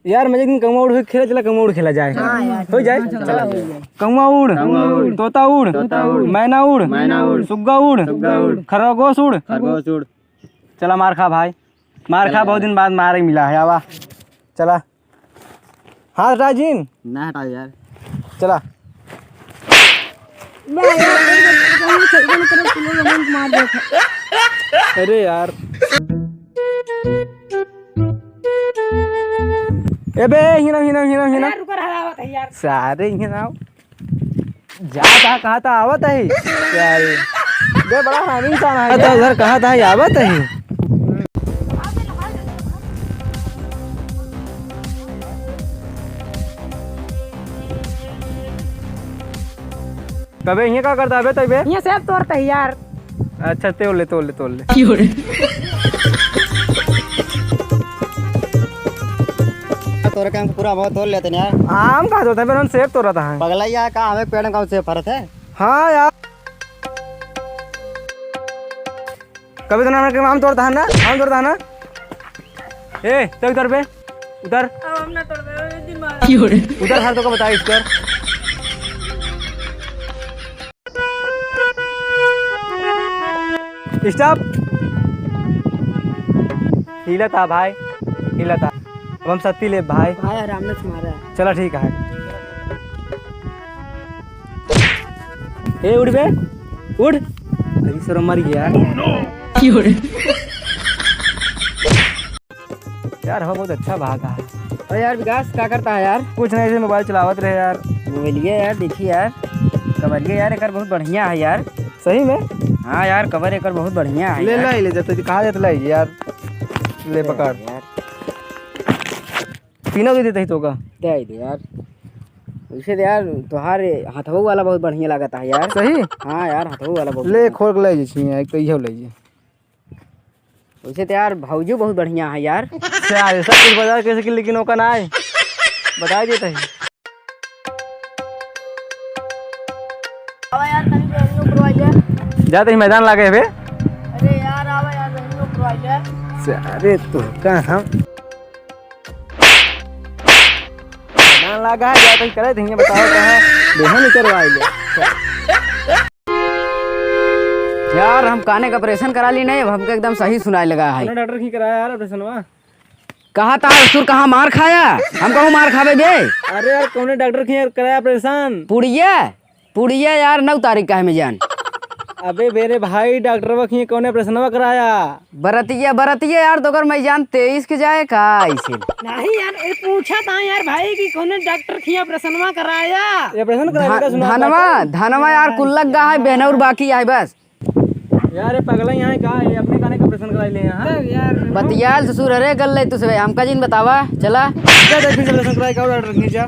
यार मजे दिन कौवा उड़ खेला, चला कौवा उड़ खेला जाए। हो जाए कौवा उड़, तोता उड़, मैना उड़, सुग्गा उड़, खरगोश उड़। चला मार खा भाई, मार खा, बहुत दिन बाद मार ही मिला है। आवा चला, हाथ हटा जीन ना हटा यार, चला। अरे यार एबे हिना सारे हिना जा कहा था आवत है यार, बे बड़ा हामी इंसान है। तो उधर कहा था आवत है। कबे ये क्या करता है तबे? ये सब तोड़ता है यार। अच्छा तोड़ ले। तोड़ के पूरा बहुत तोड़ लेते हैं यार। आम कहा होता है, फिर हम सेब तोड़ रहा है। पगला यार का हमें पेड़ में सेब फरत है। हाँ यार, कभी तो ना आम तोड़ता है ना, आम तोड़ता है ना। ए तो उधर पे उधर उधर हर तो का बता इस पर। स्टॉप। हिला था भाई, हिला था। अब हम सत्ती ले भाई आराम से मारा। चला ठीक है। ए उड़ बे उड़, अरे सर मर गया यार। हवा बहुत अच्छा भागा है। और यार विकास क्या करता है यार? कुछ नहीं, ऐसे मोबाइल चलावत रहे यार। मोबाइलिए यार देखिए यार, कवरिए यार एक बहुत बढ़िया है यार। सही में? हाँ यार कवर एक बहुत बढ़िया है। ले ले जाते कहा जाते लाई यार, ले पकड़ यार, पीना भी देते ही तो का दे दे यार। वैसे यार तुम्हारे हथवा वाला बहुत बढ़िया लगता है यार। सही। हाँ यार हथवा वाला बहुत ले खोल के ले जाइए, एक तो इहो ले जाइए। वैसे तो यार भाऊजी बहुत बढ़िया है यार। यार सब कुछ बता कैसे कि, लेकिन ओका ना है बता देते ही। आवा यार कहीं पे एनियो करवाइए। जाते ही मैदान लागे बे। अरे यार आवा यार एनियो करवाइए। अरे तू कहां मैदान लागा है, जाते ही करे थे। बताओ कहां देह नहीं करवाए ले यार। हम काने का ऑपरेशन करा ली नहीं, अब हमको एकदम सही सुनाई लगा है। डॉक्टर की कराया यार ऑपरेशन? कहा था सुर कहाँ मार खाया? हम कहूँ मार खावे बे। अरे यार कौन डॉक्टर की कराया ऑपरेशन? पुड़िया यार 9 तारीख का है में जान। अबे मेरे भाई डॉक्टर वखी कौन ऑपरेशन कराया? बरतिया यार तो अगर मैं जान 23 के जाए का ऐसे नहीं यार, ये पूछा था यार भाई कि कौन डॉक्टर की ऑपरेशन कराया। ऑपरेशन कराया धनवा यार कुल लग गया है, बेनौर बाकी है बस। यार पगला यहाँ का है, अपने काने का ऑपरेशन करा ले यार। बतियाल ससुर अरे गल ले तुझे हमका जिन बतावा चला। ऑपरेशन कराया का डॉक्टर की जा।